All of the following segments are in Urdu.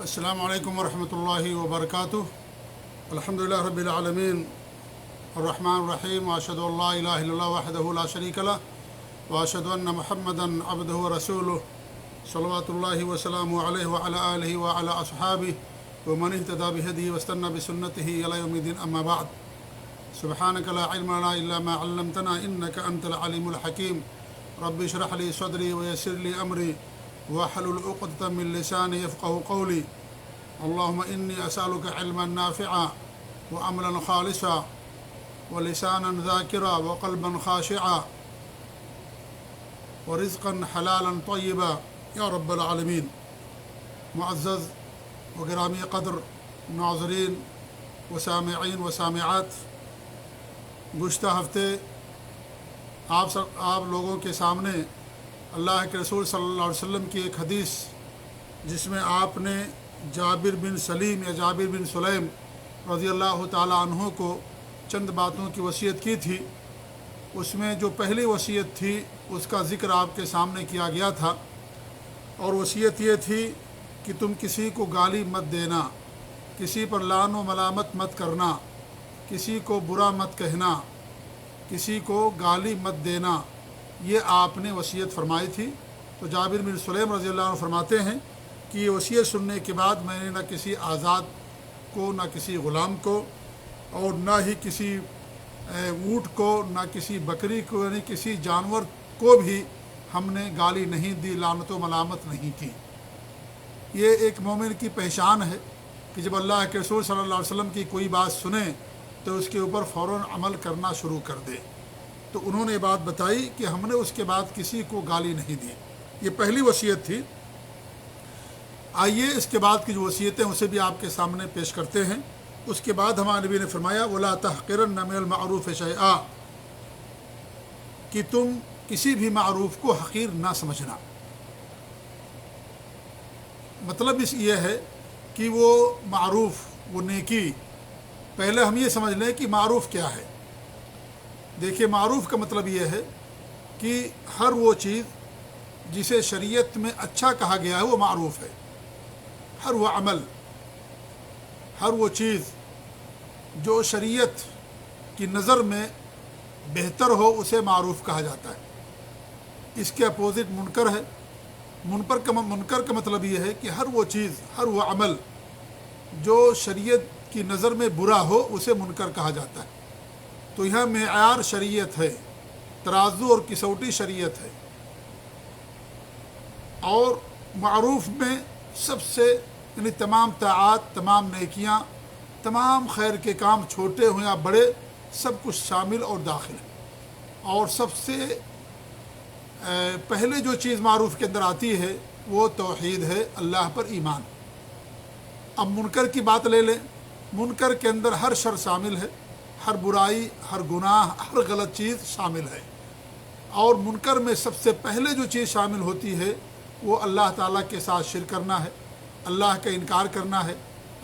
السلام علیکم ورحمۃ اللہ وبرکاتہ۔ الحمدللہ رب العالمین الرحمن الرحیم، واشہد ان لا الہ الا اللہ وحدہ لا شریک لہ واشہد ان محمدا عبدہ ورسولہ صلوات اللہ وسلامہ علیہ وعلی آلہ وعلی اصحابہ ومن اہتدی بہدیہ واستنى بسنتہ الی یوم الدین، اما بعد۔ سبحانک لا علم لنا الا ما علمتنا انک انت العلیم الحکیم۔ رب اشرح لی صدری ویسر لی امری واحلل عقدۃ من لسانی یفقهوا قولی۔ اللهم انی اسألک علما نافعا وعملا خالصا ولسانا ذاکرا وقلبا خاشعا ورزقا حلالا طیبا یا رب العالمین۔ معزز و گرامی قدر ناظرین و سامعین و سامعات، گزشتہ ہفتے آپ لوگوں کے سامنے اللہ کے رسول صلی اللہ علیہ وسلم کی ایک حدیث، جس میں آپ نے جابر بن سلیم یا جابر بن سلیم رضی اللہ تعالی عنہ کو چند باتوں کی وصیت کی تھی، اس میں جو پہلی وصیت تھی اس کا ذکر آپ کے سامنے کیا گیا تھا، اور وصیت یہ تھی کہ تم کسی کو گالی مت دینا، کسی پر لعن و ملامت مت کرنا، کسی کو برا مت کہنا، کسی کو گالی مت دینا، یہ آپ نے وصیت فرمائی تھی۔ تو جابر بن سلیم رضی اللہ عنہ فرماتے ہیں کہ یہ وصیت سننے کے بعد میں نے نہ کسی آزاد کو، نہ کسی غلام کو، اور نہ ہی کسی اونٹ کو، نہ کسی بکری کو، یعنی کسی جانور کو بھی ہم نے گالی نہیں دی، لعنت و ملامت نہیں کی۔ یہ ایک مومن کی پہچان ہے کہ جب اللہ کے رسول صلی اللہ علیہ وسلم کی کوئی بات سنیں تو اس کے اوپر فوراً عمل کرنا شروع کر دے۔ تو انہوں نے بات بتائی کہ ہم نے اس کے بعد کسی کو گالی نہیں دی، یہ پہلی وصیت تھی۔ آئیے اس کے بعد کی جو وصیتیں اسے بھی آپ کے سامنے پیش کرتے ہیں۔ اس کے بعد ہمارے نبی نے فرمایا وَلَا تَحْقِرَنَّ مِنَ الْمَعْرُوفِ شَيْئًا، کہ تم کسی بھی معروف کو حقیر نہ سمجھنا۔ مطلب اس یہ ہے کہ وہ معروف، وہ نیکی، پہلے ہم یہ سمجھ لیں کہ معروف کیا ہے۔ دیکھیے، معروف کا مطلب یہ ہے کہ ہر وہ چیز جسے شریعت میں اچھا کہا گیا ہے وہ معروف ہے۔ ہر وہ عمل، ہر وہ چیز جو شریعت کی نظر میں بہتر ہو اسے معروف کہا جاتا ہے۔ اس کے اپوزٹ منکر ہے۔ منکر کا مطلب یہ ہے کہ ہر وہ چیز، ہر وہ عمل جو شریعت کی نظر میں برا ہو اسے منکر کہا جاتا ہے۔ تو یہاں معیار شریعت ہے، ترازو اور کسوٹی شریعت ہے، اور معروف میں سب سے یعنی تمام طاعات، تمام نیکیاں، تمام خیر کے کام، چھوٹے ہوں یا بڑے، سب کچھ شامل اور داخل ہے۔ اور سب سے پہلے جو چیز معروف کے اندر آتی ہے وہ توحید ہے، اللہ پر ایمان۔ اب منکر کی بات لے لیں، منکر کے اندر ہر شر شامل ہے، ہر برائی، ہر گناہ، ہر غلط چیز شامل ہے۔ اور منکر میں سب سے پہلے جو چیز شامل ہوتی ہے وہ اللہ تعالیٰ کے ساتھ شرک کرنا ہے، اللہ کا انکار کرنا ہے،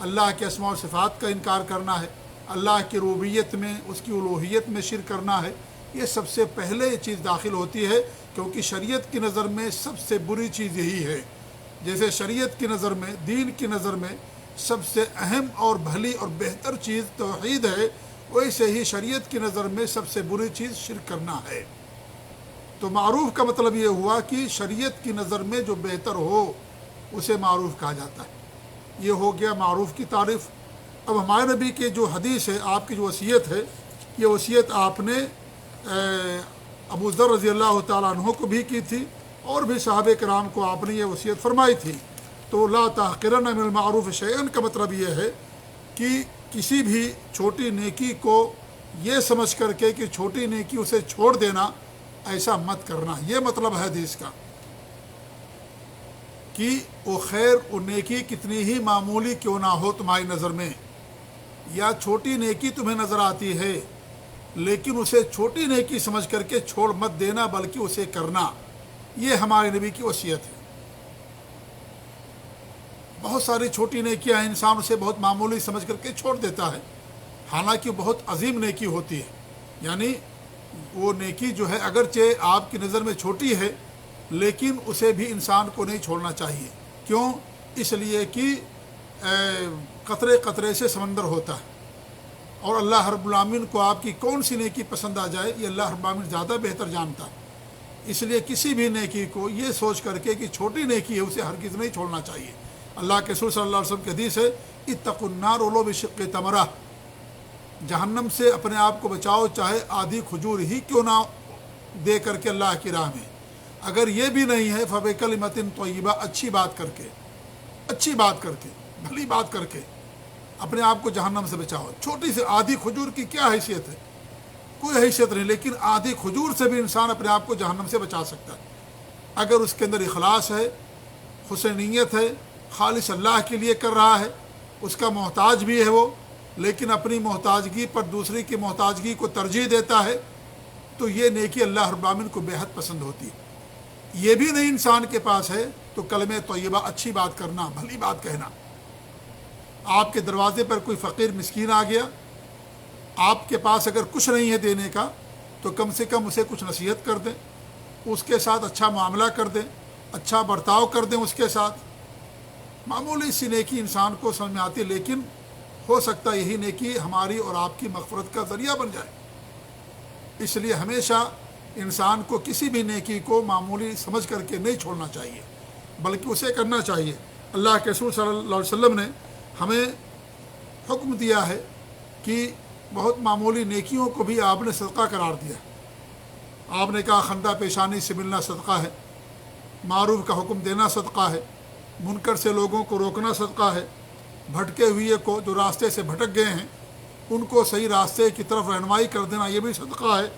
اللہ کے اسماء و صفات کا انکار کرنا ہے، اللہ کی ربوبیت میں، اس کی الوہیت میں شرک کرنا ہے۔ یہ سب سے پہلے یہ چیز داخل ہوتی ہے، کیونکہ شریعت کی نظر میں سب سے بری چیز یہی ہے۔ جیسے شریعت کی نظر میں، دین کی نظر میں سب سے اہم اور بھلی اور بہتر چیز توحید ہے، ویسے ہی شریعت کی نظر میں سب سے بری چیز شرک کرنا ہے۔ تو معروف کا مطلب یہ ہوا کہ شریعت کی نظر میں جو بہتر ہو اسے معروف کہا جاتا ہے۔ یہ ہو گیا معروف کی تعریف۔ اب ہمارے نبی کے جو حدیث ہے، آپ کی جو وصیت ہے، یہ وصیت آپ نے ابو ذر رضی اللہ تعالیٰ عنہ کو بھی کی تھی، اور بھی صحابہ کرام کو آپ نے یہ وصیت فرمائی تھی۔ تو لا تحقرن من المعروف شیئا کا مطلب یہ ہے کہ کسی بھی چھوٹی نیکی کو یہ سمجھ کر کے کہ چھوٹی نیکی اسے چھوڑ دینا، ایسا مت کرنا۔ یہ مطلب ہے حدیث کا کہ وہ خیر، وہ نیکی کتنی ہی معمولی کیوں نہ ہو تمہاری نظر میں، یا چھوٹی نیکی تمہیں نظر آتی ہے، لیکن اسے چھوٹی نیکی سمجھ کر کے چھوڑ مت دینا، بلکہ اسے کرنا۔ یہ ہمارے نبی کی وصیت ہے۔ بہت ساری چھوٹی نیکیاں انسان اسے بہت معمولی سمجھ کر کے چھوڑ دیتا ہے، حالانکہ بہت عظیم نیکی ہوتی ہے۔ یعنی وہ نیکی جو ہے اگرچہ آپ کی نظر میں چھوٹی ہے، لیکن اسے بھی انسان کو نہیں چھوڑنا چاہیے۔ کیوں؟ اس لیے کہ قطرے قطرے سے سمندر ہوتا ہے، اور اللہ رب العالمین کو آپ کی کون سی نیکی پسند آ جائے یہ اللہ رب العالمین زیادہ بہتر جانتا ہے۔ اس لیے کسی بھی نیکی کو یہ سوچ کر کے کہ چھوٹی نیکی ہے اسے ہرگز نہیں چھوڑنا چاہیے۔ اللہ کے رسول صلی اللہ علیہ وسلم کی حدیث ہے، اتقوا النار ولو بشق تمرہ، جہنم سے اپنے آپ کو بچاؤ چاہے آدھی کھجور ہی کیوں نہ دے کر کے اللہ کی راہ میں۔ اگر یہ بھی نہیں ہے فبکلمۃ طیبہ، اچھی بات کر کے، اچھی بات کر کے، بھلی بات کر کے اپنے آپ کو جہنم سے بچاؤ۔ چھوٹی سی آدھی کھجور کی کیا حیثیت ہے؟ کوئی حیثیت نہیں، لیکن آدھی کھجور سے بھی انسان اپنے آپ کو جہنم سے بچا سکتا ہے اگر اس کے اندر اخلاص ہے، حسن نیت ہے، خالص اللہ کے لیے کر رہا ہے، اس کا محتاج بھی ہے وہ، لیکن اپنی محتاجگی پر دوسری کی محتاجگی کو ترجیح دیتا ہے، تو یہ نیکی اللہ رب العالمین کو بے حد پسند ہوتی ہے۔ یہ بھی نہیں انسان کے پاس ہے تو کلمہ طیبہ، اچھی بات کرنا، بھلی بات کہنا۔ آپ کے دروازے پر کوئی فقیر مسکین آ گیا، آپ کے پاس اگر کچھ نہیں ہے دینے کا تو کم سے کم اسے کچھ نصیحت کر دیں، اس کے ساتھ اچھا معاملہ کر دیں، اچھا برتاؤ کر دیں اس کے ساتھ۔ معمولی سی نیکی انسان کو سمجھ میں آتی ہے، لیکن ہو سکتا ہے یہی نیکی ہماری اور آپ کی مغفرت کا ذریعہ بن جائے۔ اس لیے ہمیشہ انسان کو کسی بھی نیکی کو معمولی سمجھ کر کے نہیں چھوڑنا چاہیے، بلکہ اسے کرنا چاہیے۔ اللہ کے رسول صلی اللہ علیہ وسلم نے ہمیں حکم دیا ہے کہ بہت معمولی نیکیوں کو بھی آپ نے صدقہ قرار دیا۔ آپ نے کہا خندہ پیشانی سے ملنا صدقہ ہے، معروف کا حکم دینا صدقہ ہے، منکر سے لوگوں کو روکنا صدقہ ہے، بھٹکے ہوئے کو جو راستے سے بھٹک گئے ہیں ان کو صحیح راستے کی طرف رہنمائی کر دینا یہ بھی صدقہ ہے۔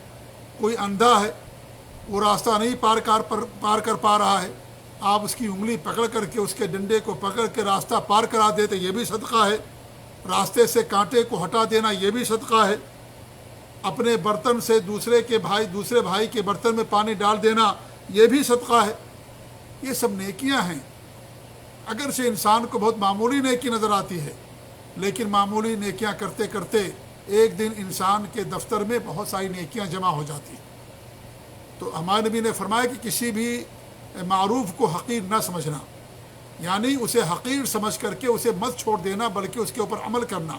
کوئی اندھا ہے، وہ راستہ نہیں پار کر پا رہا ہے، آپ اس کی انگلی پکڑ کر کے، اس کے ڈنڈے کو پکڑ کے راستہ پار کرا دیتے، یہ بھی صدقہ ہے۔ راستے سے کانٹے کو ہٹا دینا یہ بھی صدقہ ہے۔ اپنے برتن سے دوسرے بھائی کے برتن میں پانی ڈال دینا یہ بھی صدقہ ہے۔ یہ سب نیکیاں ہیں، اگرچہ انسان کو بہت معمولی نیکی نظر آتی ہے، لیکن معمولی نیکیاں کرتے کرتے ایک دن انسان کے دفتر میں بہت ساری نیکیاں جمع ہو جاتی ہیں۔ تو ہمارے نبی نے فرمایا کہ کسی بھی معروف کو حقیر نہ سمجھنا، یعنی اسے حقیر سمجھ کر کے اسے مت چھوڑ دینا بلکہ اس کے اوپر عمل کرنا۔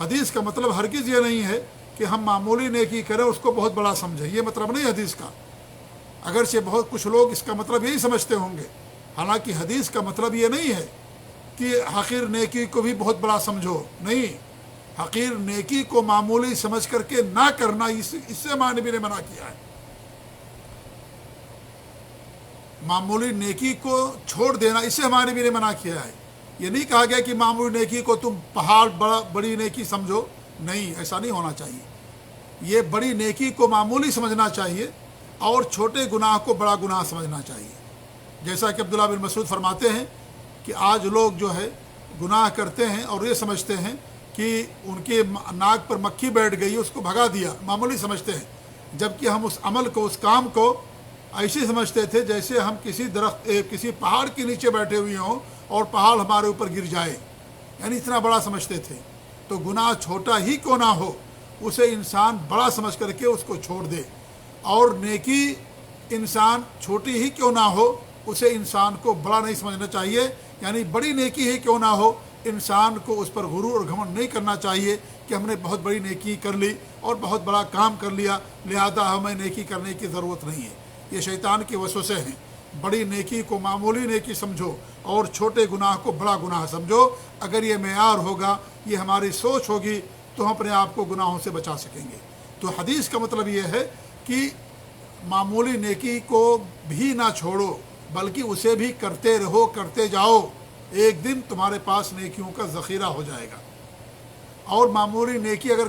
حدیث کا مطلب ہرگز یہ نہیں ہے کہ ہم معمولی نیکی کریں اس کو بہت بڑا سمجھیں، یہ مطلب نہیں حدیث کا، اگرچہ بہت کچھ لوگ اس کا مطلب یہی سمجھتے ہوں گے، حالانکہ حدیث کا مطلب یہ نہیں ہے کہ حقیر نیکی کو بھی بہت بڑا سمجھو، نہیں، حقیر نیکی کو معمولی سمجھ کر کے نہ کرنا، اس سے ہمارے نبی نے منع کیا ہے۔ معمولی نیکی کو چھوڑ دینا اس سے ہمارے نبی نے منع کیا ہے۔ یہ نہیں کہا گیا کہ معمولی نیکی کو تم پہاڑ بڑی نیکی سمجھو، نہیں، ایسا نہیں ہونا چاہیے۔ یہ بڑی نیکی کو معمولی سمجھنا چاہیے اور چھوٹے گناہ کو بڑا گناہ سمجھنا چاہیے۔ جیسا کہ عبداللہ بن مسعود فرماتے ہیں کہ آج لوگ جو ہے گناہ کرتے ہیں اور یہ سمجھتے ہیں کہ ان کے ناک پر مکھی بیٹھ گئی، اس کو بھگا دیا، معمولی سمجھتے ہیں، جبکہ ہم اس عمل کو، اس کام کو ایسے سمجھتے تھے جیسے ہم کسی پہاڑ کے نیچے بیٹھے ہوئے ہوں اور پہاڑ ہمارے اوپر گر جائے، یعنی اتنا بڑا سمجھتے تھے۔ تو گناہ چھوٹا ہی کیوں نہ ہو اسے انسان بڑا سمجھ کر کے اس کو چھوڑ دے، اور نیکی انسان چھوٹی ہی کیوں نہ ہو اسے انسان کو بڑا نہیں سمجھنا چاہیے، یعنی بڑی نیکی ہی کیوں نہ ہو انسان کو اس پر غرور اور گھمنڈ نہیں کرنا چاہیے کہ ہم نے بہت بڑی نیکی کر لی اور بہت بڑا کام کر لیا، لہذا ہمیں نیکی کرنے کی ضرورت نہیں ہے۔ یہ شیطان کے وسوسے ہیں۔ بڑی نیکی کو معمولی نیکی سمجھو اور چھوٹے گناہ کو بڑا گناہ سمجھو۔ اگر یہ معیار ہوگا، یہ ہماری سوچ ہوگی، تو ہم اپنے آپ کو گناہوں سے بچا سکیں گے۔ تو حدیث کا مطلب یہ ہے کہ معمولی نیکی کو بھی نہ چھوڑو بلکہ اسے بھی کرتے رہو، کرتے جاؤ، ایک دن تمہارے پاس نیکیوں کا ذخیرہ ہو جائے گا۔ اور معمولی نیکی اگر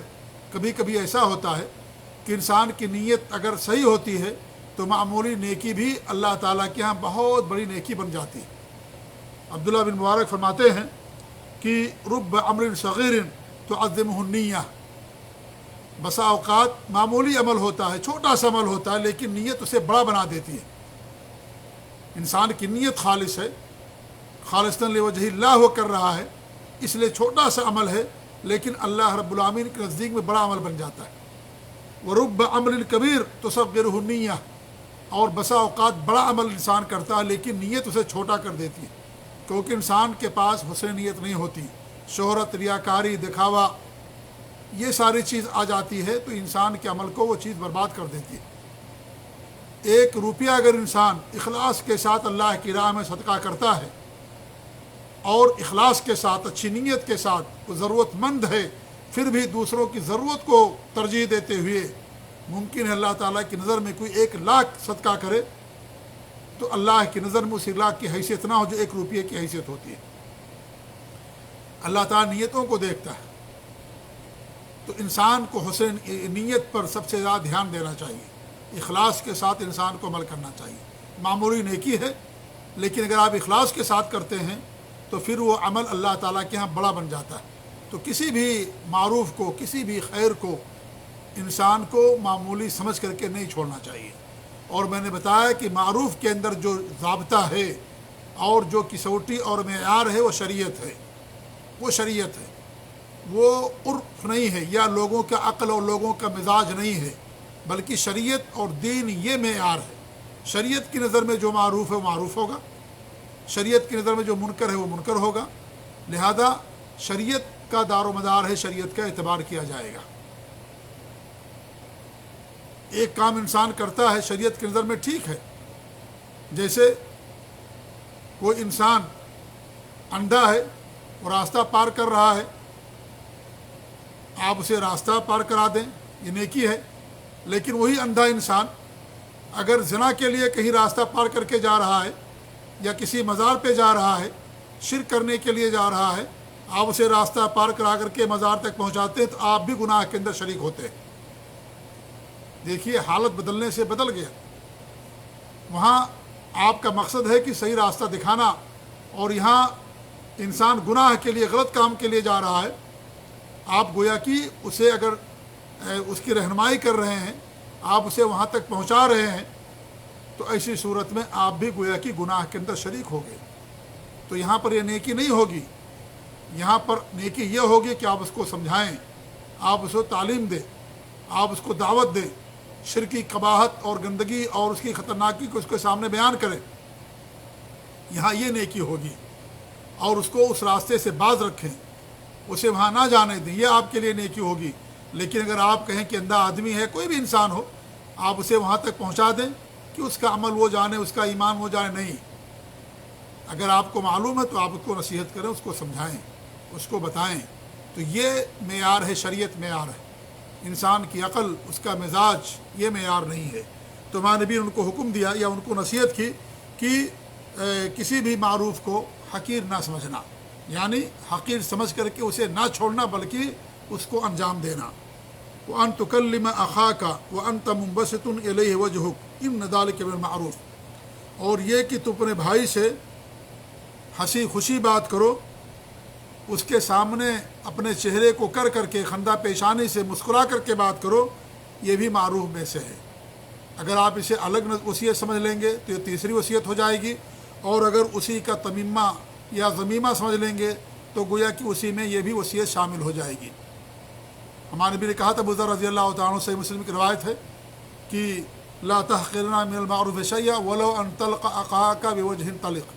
کبھی کبھی ایسا ہوتا ہے کہ انسان کی نیت اگر صحیح ہوتی ہے تو معمولی نیکی بھی اللہ تعالیٰ کے ہاں بہت بڑی نیکی بن جاتی ہے۔ عبداللہ بن مبارک فرماتے ہیں کہ رب امر صغیر تعظمہ النیہ، بسا اوقات معمولی عمل ہوتا ہے، چھوٹا سا عمل ہوتا ہے، لیکن نیت اسے بڑا بنا دیتی ہے۔ انسان کی نیت خالص ہے، خالصتاً لوجہ اللہ وہ کر رہا ہے، اس لیے چھوٹا سا عمل ہے لیکن اللہ رب العالمین کے نزدیک میں بڑا عمل بن جاتا ہے۔ وَرُبَّ عَمْلٍ كَبِيرٍ تُصَغِّرُهُ النِّيَّةُ، اور بسا اوقات بڑا عمل انسان کرتا ہے لیکن نیت اسے چھوٹا کر دیتی ہے۔ کیونکہ انسان کے پاس حسن نیت نہیں ہوتی، شہرت، ریاکاری، دکھاوا، یہ ساری چیز آ جاتی ہے تو انسان کے عمل کو وہ چیز برباد کر دیتی ہے۔ ایک روپیہ اگر انسان اخلاص کے ساتھ اللہ کی راہ میں صدقہ کرتا ہے اور اخلاص کے ساتھ، اچھی نیت کے ساتھ، وہ ضرورت مند ہے، پھر بھی دوسروں کی ضرورت کو ترجیح دیتے ہوئے ممکن ہے اللہ تعالیٰ کی نظر میں کوئی 1,00,000 صدقہ کرے تو اللہ کی نظر میں اس 1,00,000 کی حیثیت نہ ہو جو 1 روپیے کی حیثیت ہوتی ہے۔ اللہ تعالیٰ نیتوں کو دیکھتا ہے، تو انسان کو حسن نیت پر سب سے زیادہ دھیان دینا چاہیے، اخلاص کے ساتھ انسان کو عمل کرنا چاہیے۔ معمولی نیکی ہے لیکن اگر آپ اخلاص کے ساتھ کرتے ہیں تو پھر وہ عمل اللہ تعالیٰ کے ہاں بڑا بن جاتا ہے۔ تو کسی بھی معروف کو، کسی بھی خیر کو انسان کو معمولی سمجھ کر کے نہیں چھوڑنا چاہیے۔ اور میں نے بتایا کہ معروف کے اندر جو ضابطہ ہے اور جو کسوٹی اور معیار ہے وہ شریعت ہے، وہ شریعت ہے، وہ عرف نہیں ہے یا لوگوں کا عقل اور لوگوں کا مزاج نہیں ہے، بلکہ شریعت اور دین یہ معیار ہے۔ شریعت کی نظر میں جو معروف ہے وہ معروف ہوگا، شریعت کی نظر میں جو منکر ہے وہ منکر ہوگا، لہذا شریعت کا دار و مدار ہے، شریعت کا اعتبار کیا جائے گا۔ ایک کام انسان کرتا ہے شریعت کی نظر میں ٹھیک ہے، جیسے کوئی انسان اندھا ہے وہ راستہ پار کر رہا ہے، آپ اسے راستہ پار کرا دیں، یہ نیکی ہے۔ لیکن وہی اندھا انسان اگر زنا کے لیے کہیں راستہ پار کر کے جا رہا ہے یا کسی مزار پہ جا رہا ہے، شرک کرنے کے لیے جا رہا ہے، آپ اسے راستہ پار کرا کر کے مزار تک پہنچاتے ہیں تو آپ بھی گناہ کے اندر شریک ہوتے ہیں۔ دیکھیے حالت بدلنے سے بدل گیا، وہاں آپ کا مقصد ہے کہ صحیح راستہ دکھانا، اور یہاں انسان گناہ کے لیے، غلط کام کے لیے جا رہا ہے، آپ گویا کہ اسے اگر اس کی رہنمائی کر رہے ہیں، آپ اسے وہاں تک پہنچا رہے ہیں، تو ایسی صورت میں آپ بھی گویا کہ گناہ کے اندر شریک ہو گئے۔ تو یہاں پر یہ نیکی نہیں ہوگی، یہاں پر نیکی یہ ہوگی کہ آپ اس کو سمجھائیں، آپ اس کو تعلیم دیں، آپ اس کو دعوت دیں، شرکی قباحت اور گندگی اور اس کی خطرناکی کو اس کے سامنے بیان کریں، یہاں یہ نیکی ہوگی، اور اس کو اس راستے سے باز رکھیں، اسے وہاں نہ جانے دیں، یہ آپ کے لیے نیکی ہوگی۔ لیکن اگر آپ کہیں کہ اندھا آدمی ہے، کوئی بھی انسان ہو، آپ اسے وہاں تک پہنچا دیں کہ اس کا عمل وہ جانے، اس کا ایمان وہ جانے، نہیں۔ اگر آپ کو معلوم ہے تو آپ اس کو نصیحت کریں، اس کو سمجھائیں، اس کو بتائیں، تو یہ معیار ہے، شریعت معیار ہے۔ انسان کی عقل، اس کا مزاج یہ معیار نہیں ہے۔ تو ہمارے نبی نے ان کو حکم دیا یا ان کو نصیحت کی کہ کسی بھی معروف کو حقیر نہ سمجھنا، یعنی حقیر سمجھ کر کے اسے نہ چھوڑنا بلکہ اس کو انجام دینا۔ وَأَن تُكَلِّمَ أَخَاكَ وَأَنْتَ مُنبَسِطٌ إِلَيْهِ وَجْهُكَ إِنَّ ذَلِكَ مِنَ الْمَعْرُوفِ، اور یہ کہ تم اپنے بھائی سے ہنسی خوشی بات کرو، اس کے سامنے اپنے چہرے کو کر کر کے خندہ پیشانی سے مسکرا کر کے بات کرو، یہ بھی معروف میں سے ہے۔ اگر آپ اسے الگ وصیت سمجھ لیں گے تو یہ تیسری وصیت ہو جائے گی، اور اگر اسی کا تمیمہ یا ضمیمہ سمجھ لیں گے تو گویا کہ اسی میں یہ بھی وصیت شامل ہو جائے گی۔ ہمارے نبی نے کہا تھا، ابو ذر رضی اللہ تعالیٰ عنہ، صحیح مسلم کی روایت ہے کہ لا تحقرن من المعروف شیئا ولو ان تلقى اخاك بوجه طلق،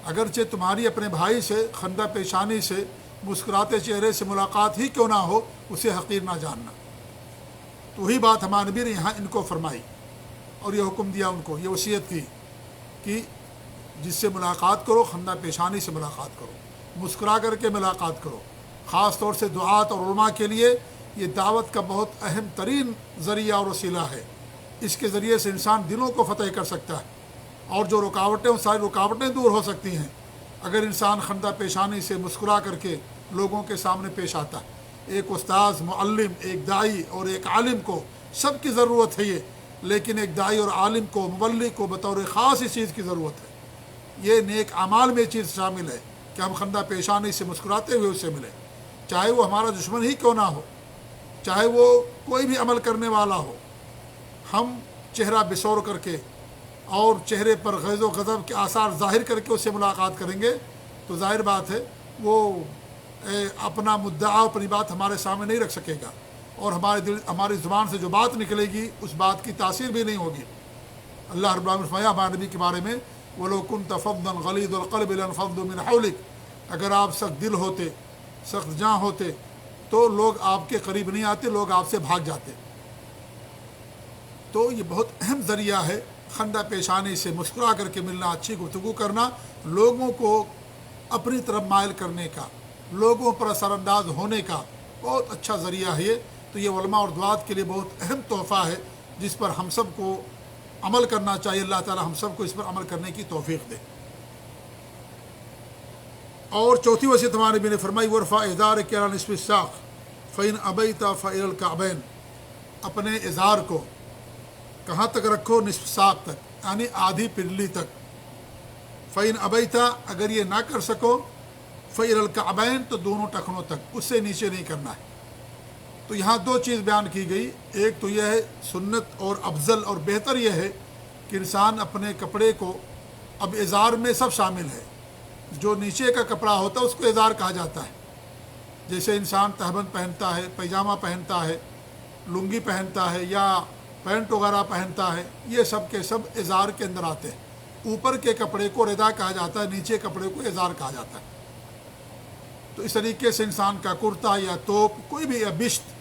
اگرچہ تمہاری اپنے بھائی سے خندہ پیشانی سے مسکراتے چہرے سے ملاقات ہی کیوں نہ ہو، اسے حقیر نہ جاننا۔ تو وہی بات ہمارے نبی نے یہاں ان کو فرمائی اور یہ حکم دیا، ان کو یہ وصیت کی کہ جس سے ملاقات کرو خندہ پیشانی سے ملاقات کرو، مسکرا کر کے ملاقات کرو۔ خاص طور سے دعات اور علماء کے لیے یہ دعوت کا بہت اہم ترین ذریعہ اور وسیلہ ہے، اس کے ذریعے سے انسان دلوں کو فتح کر سکتا ہے، اور جو رکاوٹیں، وہ ساری رکاوٹیں دور ہو سکتی ہیں اگر انسان خندہ پیشانی سے مسکرا کر کے لوگوں کے سامنے پیش آتا ہے۔ ایک استاذ، معلم، ایک داعی اور ایک عالم کو سب کی ضرورت ہے یہ، لیکن ایک داعی اور عالم کو، مبلغ کو بطور خاص اس چیز کی ضرورت ہے۔ یہ نیک اعمال میں چیز شامل ہے کہ ہم خندہ پیشانی سے مسکراتے ہوئے اس سے ملیں، چاہے وہ ہمارا دشمن ہی کیوں نہ ہو، چاہے وہ کوئی بھی عمل کرنے والا ہو، ہم چہرہ بسور کر کے اور چہرے پر غیظ و غضب کے آثار ظاہر کر کے اس سے ملاقات کریں گے تو ظاہر بات ہے وہ اپنا مدعا، اپنی بات ہمارے سامنے نہیں رکھ سکے گا، اور ہماری زبان سے جو بات نکلے گی اس بات کی تاثیر بھی نہیں ہوگی۔ اللہ رب العالمین نے فرمایا ہمارے نبی کے بارے میں وَلَوْ كُنْتَ فَظًّا غَلِيظَ الْقَلْبِ لَانفَضُّوا مِنْ حَوْلِكَ، اگر آپ سخت دل ہوتے، سخت جاں ہوتے تو لوگ آپ کے قریب نہیں آتے، لوگ آپ سے بھاگ جاتے۔ تو یہ بہت اہم ذریعہ ہے خندہ پیشانی سے مسکرا کر کے ملنا، اچھی گفتگو کرنا، لوگوں کو اپنی طرف مائل کرنے کا، لوگوں پر اثر انداز ہونے کا بہت اچھا ذریعہ ہے یہ۔ تو یہ علماء اور دعات کے لیے بہت اہم تحفہ ہے جس پر ہم سب کو عمل کرنا چاہیے۔ اللہ تعالی ہم سب کو اس پر عمل کرنے کی توفیق دے۔ اور چوتھی وصیت ہمارے نبی نے فرمائی ورفع ازارک علی نصف الساق فإن أبیت فإلی الکعبین، اپنے ازار کو کہاں تک رکھو؟ نصف ساق تک، یعنی آدھی پنڈلی تک۔ فإن أبیت، اگر یہ نہ کر سکو، فإلی الکعبین، تو دونوں ٹخنوں تک، اس سے نیچے نہیں کرنا ہے۔ تو یہاں دو چیز بیان کی گئی، ایک تو یہ ہے سنت اور افضل اور بہتر یہ ہے کہ انسان اپنے کپڑے کو، اب ازار میں سب شامل ہے، جو نیچے کا کپڑا ہوتا ہے اس کو ازار کہا جاتا ہے، جیسے انسان تہبند پہنتا ہے، پیجامہ پہنتا ہے، لنگی پہنتا ہے یا پینٹ وغیرہ پہنتا ہے، یہ سب کے سب ازار کے اندر آتے ہیں۔ اوپر کے کپڑے کو ردا کہا جاتا ہے، نیچے کپڑے کو ازار کہا جاتا ہے۔ تو اس طریقے سے انسان کا کرتا یا توپ، کوئی بھی بشت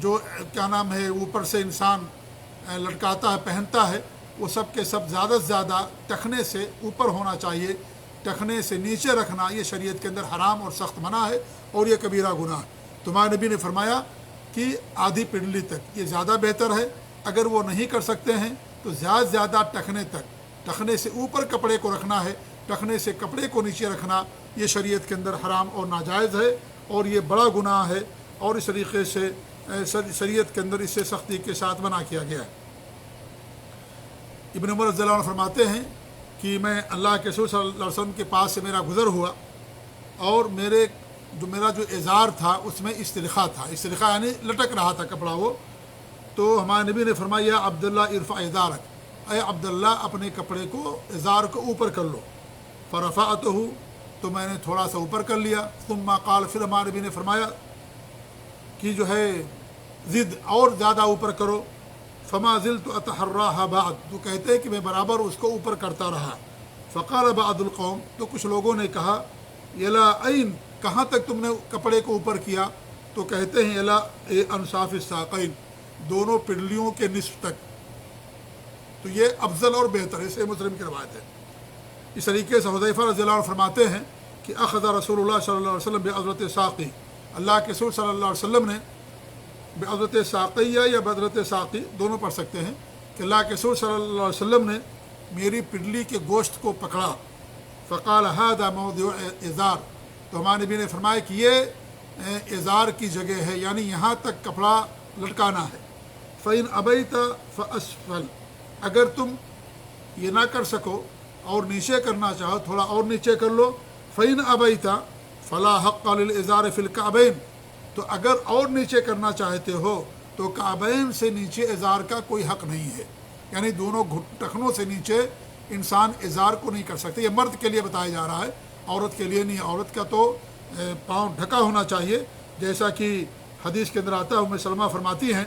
جو کیا نام ہے اوپر سے انسان لٹکاتا ہے، پہنتا ہے، وہ سب کے سب زیادہ سے زیادہ ٹخنے سے اوپر ہونا چاہیے، ٹخنے سے نیچے رکھنا یہ شریعت کے اندر حرام اور سخت منع ہے اور یہ کبیرہ گناہ ہے۔ تو ہمارے نبی نے فرمایا کہ آدھی پنڈلی تک یہ زیادہ بہتر ہے، اگر وہ نہیں کر سکتے ہیں تو زیادہ سے زیادہ ٹخنے تک، ٹخنے سے اوپر کپڑے کو رکھنا ہے، ٹخنے سے کپڑے کو نیچے رکھنا یہ شریعت کے اندر حرام اور ناجائز ہے اور یہ بڑا گناہ ہے، اور اس طریقے سے شریعت کے اندر اس سے سختی کے ساتھ منع کیا گیا ہے۔ ابن عمر رضی اللہ عنہ فرماتے ہیں کہ میں اللہ کے رسول صلی اللہ علیہ وسلم کے پاس سے میرا گزر ہوا اور میرا جو ازار تھا اس میں استرخاء تھا، استرخاء یعنی لٹک رہا تھا کپڑا وہ۔ تو ہمارے نبی نے فرمایا عبداللہ ارفع ازارک، اے عبداللہ اپنے کپڑے کو، ازار کو اوپر کر لو۔ فرفعتہ، تو میں نے تھوڑا سا اوپر کر لیا۔ ثم قال، پھر ہمارے نبی نے فرمایا کہ جو ہے زد، اور زیادہ اوپر کرو۔ فما زلت اتحراها بعد، تو کہتے ہیں کہ میں برابر اس کو اوپر کرتا رہا۔ فقال بعض القوم، تو کچھ لوگوں نے کہا یلا این، کہاں تک تم نے کپڑے کو اوپر کیا؟ تو کہتے ہیں یلا انصاف الساقین، دونوں پنڈلیوں کے نصف تک۔ تو یہ افضل اور بہتر ہے، صحیح مسلم کی روایت ہے۔ اس طریقے سے حذیفہ رضی اللہ عنہ فرماتے ہیں کہ اخذ رسول اللہ صلی اللہ علیہ وسلم بعضرۃ ساقی، اللہ کے رسول صلی اللہ علیہ وسلم نے بعضرۃ ساقیہ یا بعضرۃ ساقی دونوں پڑھ سکتے ہیں، کہ اللہ کے رسول صلی اللہ علیہ وسلم نے میری پنڈلی کے گوشت کو پکڑا۔ فقال هذا موضع ازار، تو ہمارے نبی نے فرمایا کہ یہ ازار کی جگہ ہے، یعنی یہاں تک کپڑا لٹکانا ہے۔ فإن أبیت فأسفل، اگر تم یہ نہ کر سکو اور نیچے کرنا چاہو، تھوڑا اور نیچے کر لو۔ فإن أبیت فلا حق للإزار فی الکعبین، تو اگر اور نیچے کرنا چاہتے ہو تو کعبین سے نیچے ازار کا کوئی حق نہیں ہے، یعنی دونوں ٹخنوں سے نیچے انسان ازار کو نہیں کر سکتے۔ یہ مرد کے لیے بتایا جا رہا ہے، عورت کے لیے نہیں۔ عورت کا تو پاؤں ڈھکا ہونا چاہیے، جیسا کہ حدیث کے اندر آتا ہے۔ ام سلمہ فرماتی ہیں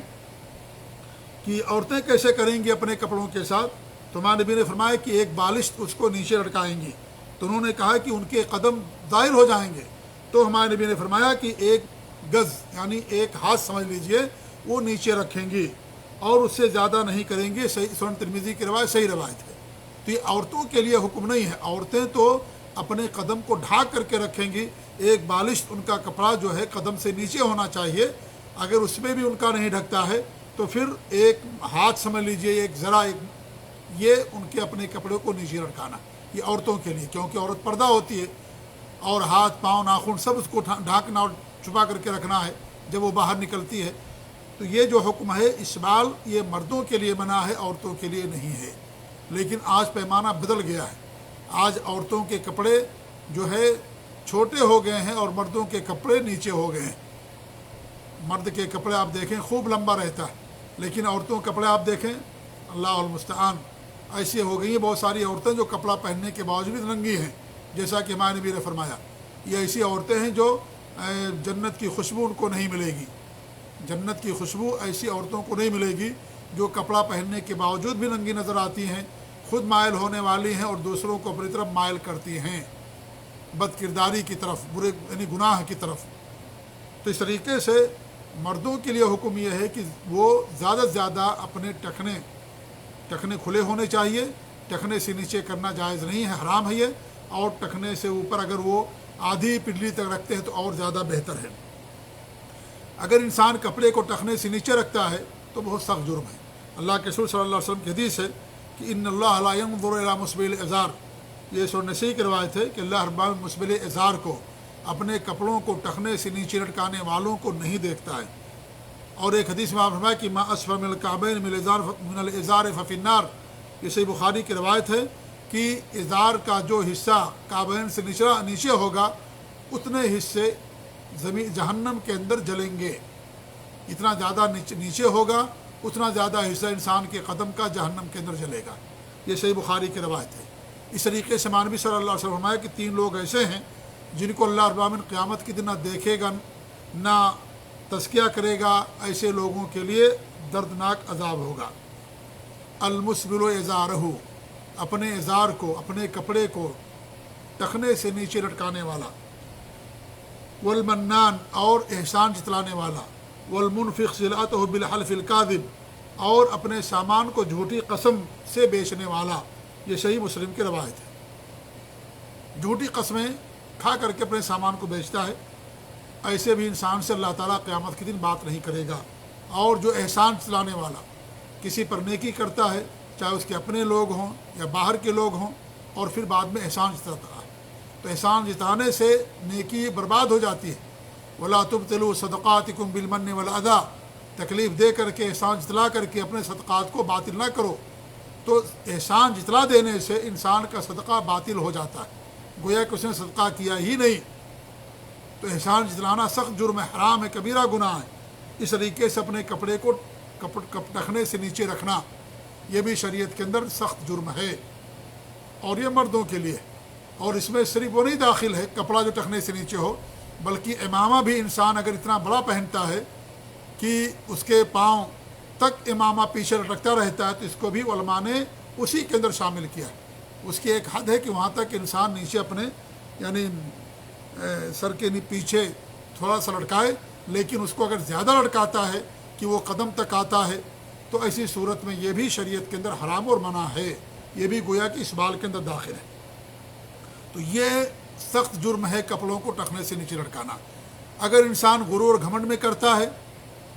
کہ عورتیں کیسے کریں گی اپنے کپڑوں کے ساتھ؟ تو ہمارے نبی نے فرمایا کہ ایک بالشت اس کو نیچے لٹکائیں گی۔ تو انہوں نے کہا کہ ان کے قدم ظاہر ہو جائیں گے، تو ہمارے نبی نے فرمایا کہ ایک گز یعنی ایک ہاتھ سمجھ لیجئے وہ نیچے رکھیں گی اور اس سے زیادہ نہیں کریں گے۔ صحیح سنن ترمذی کی روایت، صحیح روایت ہے۔ تو یہ عورتوں کے لیے حکم نہیں ہے، عورتیں تو اپنے قدم کو ڈھانک کر کے رکھیں گی، ایک بالشت ان کا کپڑا جو ہے قدم سے نیچے ہونا چاہیے، اگر اس میں بھی ان کا نہیں ڈھکتا ہے تو پھر ایک ہاتھ سمجھ لیجئے، ایک ذرا یہ ان کے اپنے کپڑے کو نیچے لٹکانا، یہ عورتوں کے لیے، کیونکہ عورت پردہ ہوتی ہے اور ہاتھ پاؤں ناخن سب اس کو ڈھانکنا اور چھپا کر کے رکھنا ہے جب وہ باہر نکلتی ہے۔ تو یہ جو حکم ہے اسبال، یہ مردوں کے لیے منع ہے، عورتوں کے لیے نہیں ہے۔ لیکن آج پیمانہ بدل گیا ہے، آج عورتوں کے کپڑے جو ہے چھوٹے ہو گئے ہیں اور مردوں کے کپڑے نیچے ہو گئے ہیں۔ مرد کے کپڑے آپ دیکھیں خوب لمبا رہتا ہے، لیکن عورتوں کے کپڑے آپ دیکھیں اللہ المستعان ایسی ہو گئی ہیں۔ بہت ساری عورتیں جو کپڑا پہننے کے باوجود ننگی ہیں، جیسا کہ ہمارے نبی نے فرمایا۔ یہ ایسی عورتیں ہیں جو جنت کی خوشبو ان کو نہیں ملے گی، جنت کی خوشبو ایسی عورتوں کو نہیں ملے گی جو کپڑا پہننے کے باوجود بھی ننگی نظر آتی ہیں، خود مائل ہونے والی ہیں اور دوسروں کو اپنی طرف مائل کرتی ہیں، بد کرداری کی طرف، برے یعنی گناہ کی طرف۔ تو اس طریقے سے مردوں کے لیے حکم یہ ہے کہ وہ زیادہ سے زیادہ اپنے ٹخنے کھلے ہونے چاہیے، ٹخنے سے نیچے کرنا جائز نہیں ہے، حرام ہے یہ، اور ٹخنے سے اوپر اگر وہ آدھی پنڈلی تک رکھتے ہیں تو اور زیادہ بہتر ہے۔ اگر انسان کپڑے کو ٹخنے سے نیچے رکھتا ہے تو بہت سخت جرم ہے۔ اللہ کے رسول صلی اللہ علیہ وسلم کی حدیث ہے کہ ان اللہ لا ينظر الى مسبل الازار، یہ سنن نسائی کی روایت ہے کہ اللہ رب العالمین مسبل ازار کو، اپنے کپڑوں کو ٹخنے سے نیچے لٹکانے والوں کو نہیں دیکھتا ہے۔ اور ایک حدیث میں آپ فرمایا کہ ما اسفل من الکعبین من الازار ففی النار، یہ صحیح بخاری کی روایت ہے کہ ازار کا جو حصہ کعبین سے نیچے ہوگا اتنے حصے جہنم کے اندر جلیں گے، جتنا زیادہ نیچے ہوگا اتنا زیادہ حصہ انسان کے قدم کا جہنم کے اندر جلے گا، یہ صحیح بخاری کی روایت ہے۔ اس طریقے سے مانبی صلی اللہ علیہ وسلم فرمایا کہ 3 لوگ ایسے ہیں جن کو اللہ رب العالمین قیامت کے دن نہ دیکھے گا نہ تزکیہ کرے گا، ایسے لوگوں کے لیے دردناک عذاب ہوگا۔ المسبل ازارہ، اپنے ازار کو، اپنے کپڑے کو ٹخنے سے نیچے لٹکانے والا، والمنان، اور احسان جتلانے والا، والمنفق سلعتہ بالحلف الکاذب، اور اپنے سامان کو جھوٹی قسم سے بیچنے والا، یہ صحیح مسلم کی روایت ہے۔ جھوٹی قسمیں کھا کر کے اپنے سامان کو بیچتا ہے، ایسے بھی انسان سے اللہ تعالیٰ قیامت کے دن بات نہیں کرے گا۔ اور جو احسان چلانے والا، کسی پر نیکی کرتا ہے، چاہے اس کے اپنے لوگ ہوں یا باہر کے لوگ ہوں، اور پھر بعد میں احسان جتاتا ہے، تو احسان جتانے سے نیکی برباد ہو جاتی ہے۔ ولا تبطلوا صدقاتکم بالمن والأذى، تکلیف دے کر کے، احسان جتلا کر کے اپنے صدقات کو باطل نہ کرو۔ تو احسان جتلا دینے سے انسان کا صدقہ باطل ہو جاتا ہے، گویا کہ اس نے صدقہ کیا ہی نہیں۔ تو احسان جتلانا سخت جرم ہے، حرام ہے، کبیرہ گناہ ہے۔ اس طریقے سے اپنے کپڑے کو ٹخنے سے نیچے رکھنا، یہ بھی شریعت کے اندر سخت جرم ہے، اور یہ مردوں کے لیے۔ اور اس میں صرف وہ نہیں داخل ہے کپڑا جو ٹخنے سے نیچے ہو، بلکہ امامہ بھی انسان اگر اتنا بڑا پہنتا ہے کہ اس کے پاؤں تک امامہ پیچھے لٹکتا رہتا ہے، تو اس کو بھی علماء نے اسی کے اندر شامل کیا ہے۔ اس کی ایک حد ہے کہ وہاں تک انسان نیچے اپنے یعنی سر کے پیچھے تھوڑا سا لٹکائے، لیکن اس کو اگر زیادہ لٹکاتا ہے کہ وہ قدم تک آتا ہے تو ایسی صورت میں یہ بھی شریعت کے اندر حرام اور منع ہے، یہ بھی گویا کہ اس بال کے اندر داخل ہے۔ تو یہ سخت جرم ہے کپڑوں کو ٹخنے سے نیچے لٹکانا۔ اگر انسان غرور گھمنڈ میں کرتا ہے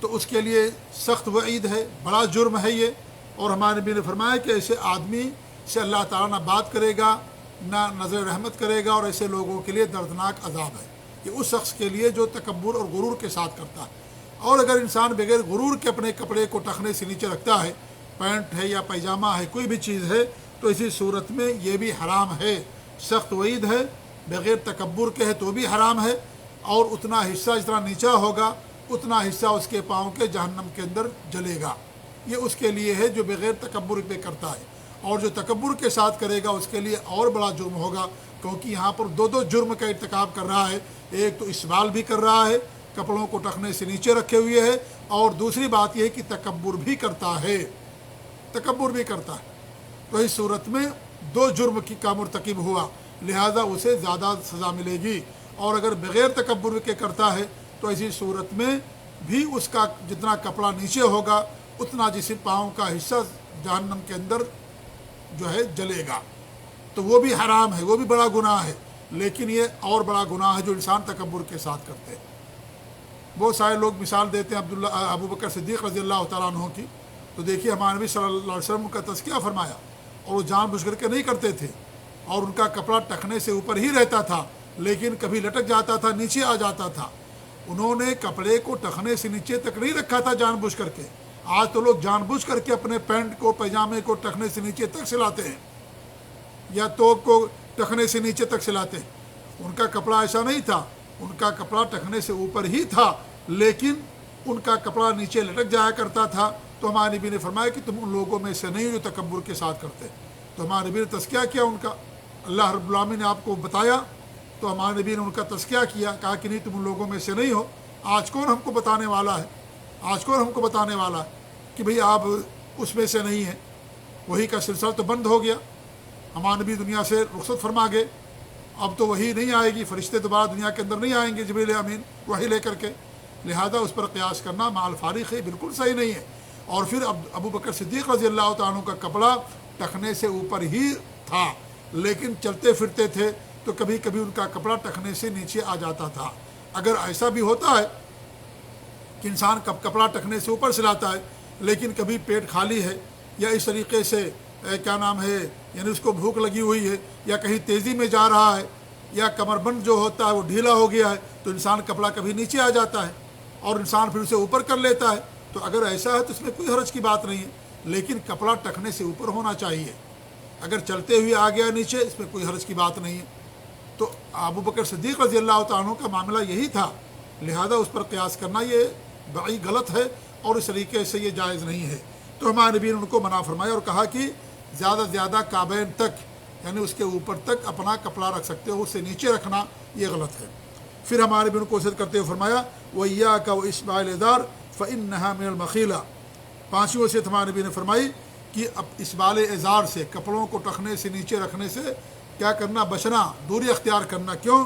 تو اس کے لیے سخت وعید ہے، بڑا جرم ہے یہ۔ اور ہمارے نبی نے فرمایا کہ ایسے آدمی سے اللہ تعالیٰ نہ بات کرے گا نہ نظر رحمت کرے گا، اور ایسے لوگوں کے لیے دردناک عذاب ہے۔ یہ اس شخص کے لیے جو تکبر اور غرور کے ساتھ کرتا ہے۔ اور اگر انسان بغیر غرور کے اپنے کپڑے کو ٹخنے سے نیچے رکھتا ہے، پینٹ ہے یا پیجامہ ہے، کوئی بھی چیز ہے، تو اسی صورت میں یہ بھی حرام ہے، سخت وعید ہے۔ بغیر تکبر کے ہے تو بھی حرام ہے، اور اتنا حصہ جتنا نیچا ہوگا اتنا حصہ اس کے پاؤں کے جہنم کے اندر جلے گا۔ یہ اس کے لیے ہے جو بغیر تکبر پہ کرتا ہے، اور جو تکبر کے ساتھ کرے گا اس کے لیے اور بڑا جرم ہوگا، کیونکہ یہاں پر دو جرم کا ارتکاب کر رہا ہے۔ ایک تو اسبال بھی کر رہا ہے، کپڑوں کو ٹخنے سے نیچے رکھے ہوئے ہے، اور دوسری بات یہ ہے کہ تکبر بھی کرتا ہے، تکبر بھی کرتا ہے۔ تو اس صورت میں 2 جرم کا مرتکب ہوا، لہذا اسے زیادہ سزا ملے گی۔ اور اگر بغیر تکبر کے کرتا ہے تو ایسی صورت میں بھی اس کا جتنا کپڑا نیچے ہوگا اتنا جسم پاؤں کا حصہ جہنم کے اندر جو ہے جلے گا، تو وہ بھی حرام ہے، وہ بھی بڑا گناہ ہے۔ لیکن یہ اور بڑا گناہ ہے جو انسان تکبر کے ساتھ کرتے ہیں۔ بہت سارے لوگ مثال دیتے ہیں ابو بکر صدیق رضی اللہ تعالیٰ عنہ کی، تو دیکھیے ہمارے نبی صلی اللہ علیہ وسلم کا تذکیہ فرمایا، اور وہ جان بوجھ کر کے نہیں کرتے تھے، اور ان کا کپڑا ٹخنے سے اوپر ہی رہتا تھا، لیکن کبھی لٹک جاتا تھا، نیچے آ جاتا تھا۔ انہوں نے کپڑے کو ٹخنے سے نیچے تک نہیں رکھا تھا جان بوجھ کر کے۔ آج تو لوگ جان بوجھ کر کے اپنے پینٹ کو، پیجامے کو ٹخنے سے نیچے تک سلاتے ہیں، یا توپ کو ٹخنے سے نیچے تک سلاتے ہیں۔ ان کا کپڑا ایسا نہیں تھا، ان کا کپڑا ٹخنے سے اوپر ہی تھا، لیکن ان کا کپڑا نیچے لٹک جایا کرتا تھا۔ تو ہمارے نبی نے فرمایا کہ تم ان لوگوں میں سے نہیں ہو جو تکبر کے ساتھ کرتے۔ تو ہمارے نبی نے تذکیہ کیا ان کا، اللہ رب العالمین نے آپ کو بتایا، تو ہمارے نبی نے ان کا تذکیہ کیا، کہا کہ نہیں تم ان لوگوں میں سے نہیں ہو۔ آج کون ہم کو بتانے والا ہے، آج کون ہم کو بتانے والا ہے کہ بھئی آپ اس میں سے نہیں ہیں؟ وہی کا سلسلہ تو بند ہو گیا، ہمارے نبی دنیا سے رخصت فرما گئے، اب تو وہی نہیں آئے گی، فرشتے دوبارہ دنیا کے اندر نہیں آئیں گے جبریل امین وہی لے کر کے، لہذا اس پر قیاس کرنا مع الفارق ہے، بالکل صحیح نہیں ہے۔ اور پھر ابو بکر صدیق رضی اللہ تعالیٰ عنہ کا کپڑا ٹخنے سے اوپر ہی تھا، لیکن چلتے پھرتے تھے تو کبھی کبھی ان کا کپڑا ٹخنے سے نیچے آ جاتا تھا۔ اگر ایسا بھی ہوتا ہے کہ انسان کپڑا ٹخنے سے اوپر سے لاتا ہے لیکن کبھی پیٹ خالی ہے یا اس طریقے سے یعنی اس کو بھوک لگی ہوئی ہے یا کہیں تیزی میں جا رہا ہے یا کمر بند جو ہوتا ہے وہ ڈھیلا ہو گیا ہے تو انسان کپڑا کبھی نیچے آ جاتا ہے اور انسان پھر اسے اوپر کر لیتا ہے، تو اگر ایسا ہے تو اس میں کوئی حرج کی بات نہیں ہے، لیکن کپڑا ٹخنے سے اوپر ہونا چاہیے۔ اگر چلتے ہوئے آ گیا نیچے اس میں کوئی حرج کی بات نہیں ہے۔ تو ابو بکر صدیق رضی اللہ تعالیٰ عنہ کا معاملہ یہی تھا، لہذا اس پر قیاس کرنا یہ بڑی غلط ہے اور اس طریقے سے یہ جائز نہیں ہے۔ تو ہمارے نبی نے ان کو منع فرمایا اور کہا کہ زیادہ سے زیادہ کعبین تک یعنی اس کے اوپر تک اپنا کپڑا رکھ سکتے ہو، اس سے نیچے رکھنا یہ غلط ہے۔ پھر ہمارے نبی ان کو وصیت کرتے ہوئے فرمایا وَإِيَّاكَ وَإِسْبَالَ الْإِزَارِ فَإِنَّهَا مِنَ الْمَخِيلَةِ، پانچویں وصیت ہمارے نبی نے فرمائی کہ اسبال ازار سے، کپڑوں کو ٹخنے سے نیچے رکھنے سے کیا کرنا؟ بچنا، دوری اختیار کرنا۔ کیوں؟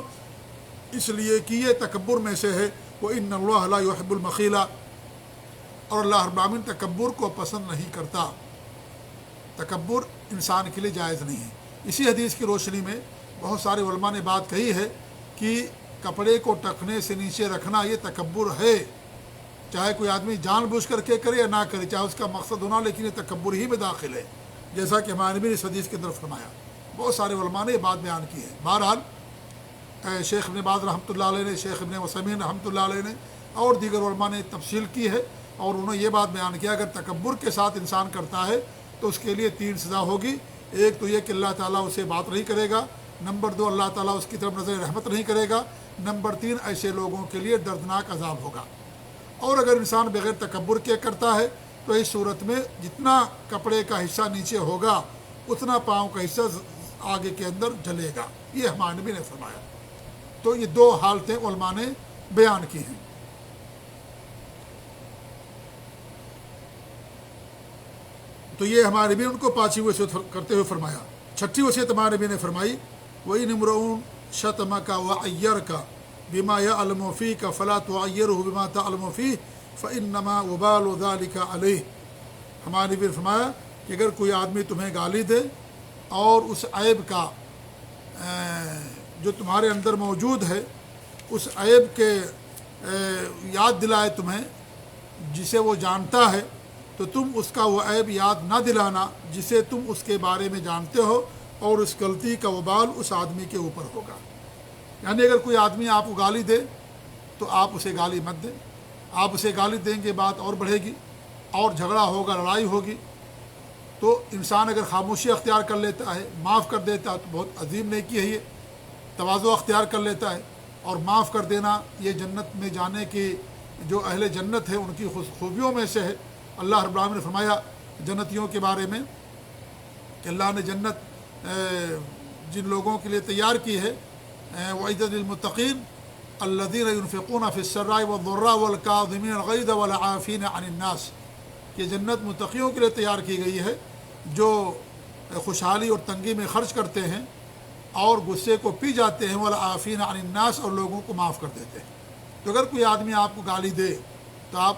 اس لیے کہ یہ تکبر میں سے ہے، وَإِنَّ اللَّهَ لَا يُحِبُّ الْمَخِيلَةَ، اور اللہ رب العالمین تکبر کو پسند نہیں کرتا، تکبر انسان کے لیے جائز نہیں ہے۔ اسی حدیث کی روشنی میں بہت سارے علماء نے بات کہی ہے کہ کپڑے کو ٹخنے سے نیچے رکھنا یہ تکبر ہے، چاہے کوئی آدمی جان بوجھ کر کے کرے یا نہ کرے، چاہے اس کا مقصد ہونا، لیکن یہ تکبر ہی میں داخل ہے، جیسا کہ ہمارے نبی نے اس حدیث کے اندر فرمایا۔ بہت سارے علماء نے یہ بات بیان کی ہے۔ بہرحال شیخ ابن باز رحمۃ اللہ علیہ نے، شیخ ابن عثیمین رحمۃ اللہ علیہ نے اور دیگر علماء نے تفصیل کی ہے اور انہوں نے یہ بات بیان کیا اگر تکبر کے ساتھ انسان کرتا ہے تو اس کے لیے 3 سزا ہوگی۔ ایک تو یہ کہ اللہ تعالیٰ اسے بات نہیں کرے گا، نمبر 2 اللہ تعالیٰ اس کی طرف نظر رحمت نہیں کرے گا، نمبر 3 ایسے لوگوں کے لیے دردناک عذاب ہوگا۔ اور اگر انسان بغیر تکبر کے کرتا ہے تو اس صورت میں جتنا کپڑے کا حصہ نیچے ہوگا اتنا پاؤں کا حصہ آگے کے اندر جلے گا، یہ ہمارے نبی نے فرمایا۔ تو یہ 2 حالتیں علماء نے بیان کی ہیں۔ تو یہ ہمارے نبی ان کو 5ویں وصیت کرتے ہوئے فرمایا۔ 6ٹھی وصیت ہمارے نبی نے فرمائی وَإِنِ امْرُؤٌ شَتَمَكَ وَعَيَّرَكَ بِمَا يَعْلَمُ فِيكَ فَلَا تُعَيِّرْهُ بِمَا تَعْلَمُ فِيهِ فَإِنَّمَا وَبَالُ ذَلِكَ عَلَيْهِ، ہمارے نبی نے فرمایا کہ اگر کوئی آدمی تمہیں گالی دے اور اس عیب کا جو تمہارے اندر موجود ہے اس عیب کے یاد دلائے تمہیں جسے وہ جانتا ہے تو تم اس کا وہ عیب یاد نہ دلانا جسے تم اس کے بارے میں جانتے ہو، اور اس غلطی کا وبال اس آدمی کے اوپر ہوگا۔ یعنی اگر کوئی آدمی آپ کو گالی دے تو آپ اسے گالی مت دیں، آپ اسے گالی دیں گے بات اور بڑھے گی اور جھگڑا ہوگا، لڑائی ہوگی۔ تو انسان اگر خاموشی اختیار کر لیتا ہے، معاف کر دیتا ہے تو بہت عظیم نیکی ہے، یہ تواضع اختیار کر لیتا ہے۔ اور معاف کر دینا یہ جنت میں جانے کی جو اہل جنت ہے ان کی خوبیوں میں سے ہے۔ اللہ رب العالمین نے فرمایا جنتیوں کے بارے میں کہ اللہ نے جنت جن لوگوں کے لیے تیار کی ہے وَأُعِدَّتْ لِلْمُتَّقِينَ الَّذِينَ يُنْفِقُونَ فِي السَّرَّاءِ وَالضَّرَّاءِ وَالْكَاظِمِينَ الْغَيْظَ وَالْعَافِينَ عَنِ النَّاسِ، یہ جنت متقیوں کے لیے تیار کی گئی ہے جو خوشحالی اور تنگی میں خرچ کرتے ہیں اور غصے کو پی جاتے ہیں، وَالْعَافِينَ عَنِ النَّاسِ، اور لوگوں کو معاف کر دیتے ہیں۔ تو اگر کوئی آدمی آپ کو گالی دے تو آپ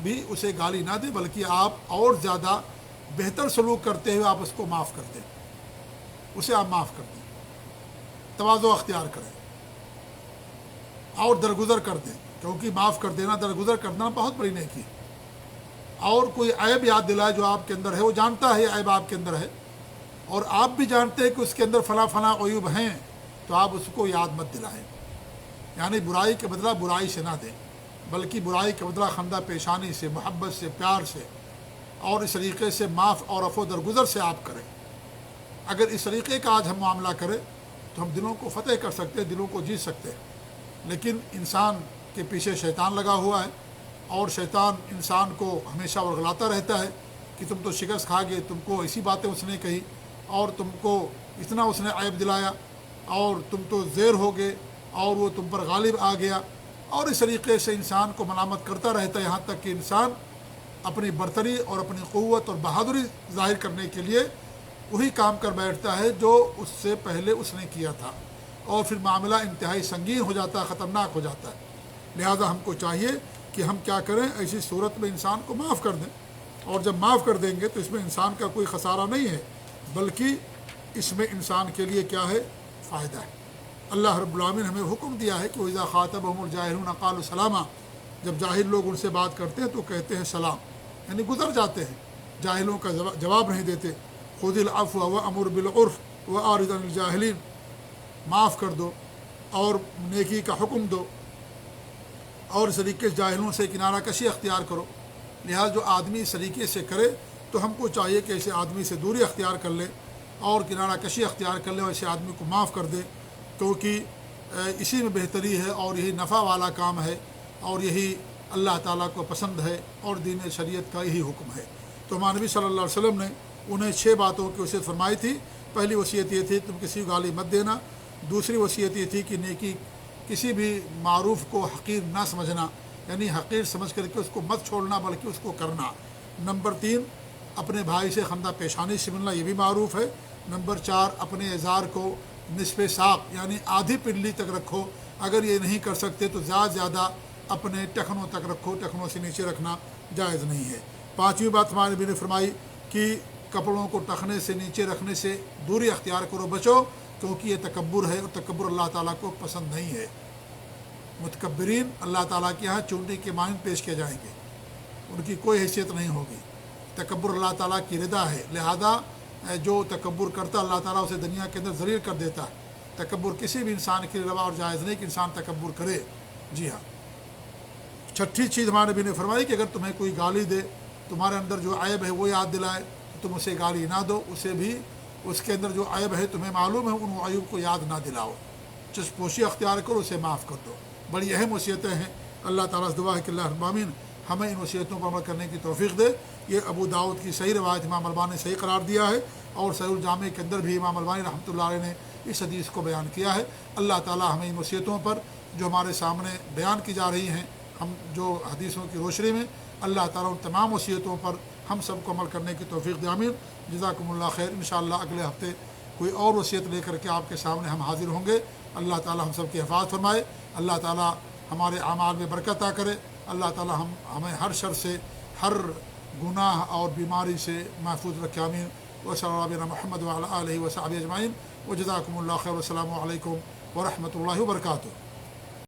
بھی اسے گالی نہ دیں، بلکہ آپ اور زیادہ بہتر سلوک کرتے ہوئے آپ اس کو معاف کر دیں، اسے آپ معاف کر دیں، تواضع اختیار کریں اور درگزر کر دیں، کیونکہ معاف کر دینا، درگزر کرنا بہت بڑی نیکی ہے۔ اور کوئی عیب یاد دلائے جو آپ کے اندر ہے، وہ جانتا ہے عیب آپ کے اندر ہے اور آپ بھی جانتے ہیں کہ اس کے اندر فلاں فلاں عیوب ہیں، تو آپ اس کو یاد مت دلائیں۔ یعنی برائی کے بدلہ برائی سے نہ دیں، بلکہ برائی کا بدلہ خندہ پیشانی سے، محبت سے، پیار سے اور اس طریقے سے معاف اور عفو درگزر سے آپ کریں۔ اگر اس طریقے کا آج ہم معاملہ کریں تو ہم دلوں کو فتح کر سکتے ہیں، دلوں کو جیت سکتے ہیں۔ لیکن انسان کے پیچھے شیطان لگا ہوا ہے اور شیطان انسان کو ہمیشہ ورغلاتا رہتا ہے کہ تم تو شکست کھا گئے، تم کو ایسی باتیں اس نے کہی اور تم کو اتنا اس نے عیب دلایا اور تم تو زیر ہو گئے اور وہ تم پر غالب آ گیا، اور اس طریقے سے انسان کو ملامت کرتا رہتا ہے، یہاں تک کہ انسان اپنی برتری اور اپنی قوت اور بہادری ظاہر کرنے کے لیے وہی کام کر بیٹھتا ہے جو اس سے پہلے اس نے کیا تھا، اور پھر معاملہ انتہائی سنگین ہو جاتا ہے، خطرناک ہو جاتا ہے۔ لہذا ہم کو چاہیے کہ ہم کیا کریں، ایسی صورت میں انسان کو معاف کر دیں، اور جب معاف کر دیں گے تو اس میں انسان کا کوئی خسارہ نہیں ہے، بلکہ اس میں انسان کے لیے کیا ہے، فائدہ ہے۔ اللہ رب العالمین ہمیں حکم دیا ہے کہ وَإِذَا خَاطَبَهُمُ الْجَاهِلُونَ قَالُوا سَلَامًا، جب جاہل لوگ ان سے بات کرتے ہیں تو کہتے ہیں سلام، یعنی گزر جاتے ہیں، جاہلوں کا جواب نہیں دیتے۔ خُذِ الْعَفْوَ وَأْمُرْ بِالْعُرْفِ وَأَعْرِضْ عَنِ الْجَاهِلِينَ، معاف کر دو اور نیکی کا حکم دو، اور اس طریقے سے جاہلوں سے کنارہ کشی اختیار کرو۔ لہٰذا جو آدمی اس طریقے سے کرے تو ہم کو چاہیے کہ ایسے آدمی سے دوری اختیار کر لے اور کنارہ کشی اختیار کر لے، اور ایسے آدمی کو معاف کر دے، کیونکہ اسی میں بہتری ہے، اور یہی نفع والا کام ہے، اور یہی اللہ تعالیٰ کو پسند ہے، اور دین شریعت کا یہی حکم ہے۔ تو ہمارے نبی صلی اللہ علیہ وسلم نے انہیں 6 باتوں کی وصیت فرمائی تھی۔ پہلی وصیت یہ تھی تم کسی کو گالی مت دینا، دوسری وصیت یہ تھی کہ نیکی کسی بھی معروف کو حقیر نہ سمجھنا، یعنی حقیر سمجھ کر کے اس کو مت چھوڑنا بلکہ اس کو کرنا۔ نمبر 3، اپنے بھائی سے خندہ پیشانی سے ملنا، یہ بھی معروف ہے۔ نمبر 4، اپنے ازار کو نصف ساق یعنی آدھی پنڈلی تک رکھو، اگر یہ نہیں کر سکتے تو زیادہ زیادہ اپنے ٹخنوں تک رکھو، ٹخنوں سے نیچے رکھنا جائز نہیں ہے۔ 5ویں بات ہمارے نبی نے فرمائی کہ کپڑوں کو ٹخنے سے نیچے رکھنے سے دوری اختیار کرو، بچو، کیونکہ یہ تکبر ہے، اور تکبر اللہ تعالیٰ کو پسند نہیں ہے۔ متکبرین اللہ تعالیٰ کے یہاں چونٹی کے مانند پیش کیے جائیں گے، ان کی کوئی حیثیت نہیں ہوگی۔ تکبر اللہ تعالیٰ کی رضا ہے، لہذا جو تکبر کرتا اللہ تعالیٰ اسے دنیا کے اندر ذلیل کر دیتا ہے۔ تکبر کسی بھی انسان کے لیے روا اور جائز نہیں کہ انسان تکبر کرے۔ جی ہاں۔ 6ٹھی چیز ہمارے نبی نے فرمائی کہ اگر تمہیں کوئی گالی دے، تمہارے اندر جو عیب ہے وہ یاد دلائے تو تم اسے گالی نہ دو، اسے بھی اس کے اندر جو عیب ہے تمہیں معلوم ہے ان عیوب کو یاد نہ دلاؤ، چشم پوشی اختیار کرو، اسے معاف کر دو۔ بڑی اہم وصیتیں ہیں۔ اللہ تعالیٰ سے دعا ہے کہ اللہ رب العالمین ہمیں ان وصیتوں پر عمل کرنے کی توفیق دے۔ یہ ابو داؤد کی صحیح روایت امام البانی نے صحیح قرار دیا ہے، اور صحیح الجامع کے اندر بھی امام البانی رحمۃ اللہ علیہ نے اس حدیث کو بیان کیا ہے۔ اللہ تعالیٰ ہمیں ان وصیتوں پر جو ہمارے سامنے بیان کی جا رہی ہیں، ہم جو حدیثوں کی روشنی میں، اللہ تعالیٰ ان تمام وصیتوں پر ہم سب کو عمل کرنے کی توفیق دے، آمین۔ جزاکم اللہ خیر۔ انشاءاللہ اگلے ہفتے کوئی اور وصیت لے کر کے آپ کے سامنے ہم حاضر ہوں گے۔ اللہ تعالیٰ ہم سب کی حفاظت فرمائے، اللہ تعالیٰ ہمارے اعمال میں برکت عطا کرے، اللہ تعالیٰ ہمیں ہر شر سے، ہر گناہ اور بیماری سے محفوظ رکھے، آمین۔ وصلی اللہ علیہ محمد وعلی آلہ وصحبہ اجمعین، وجزاکم اللہ خیر، والسلام علیکم ورحمۃ اللہ وبرکاتہ۔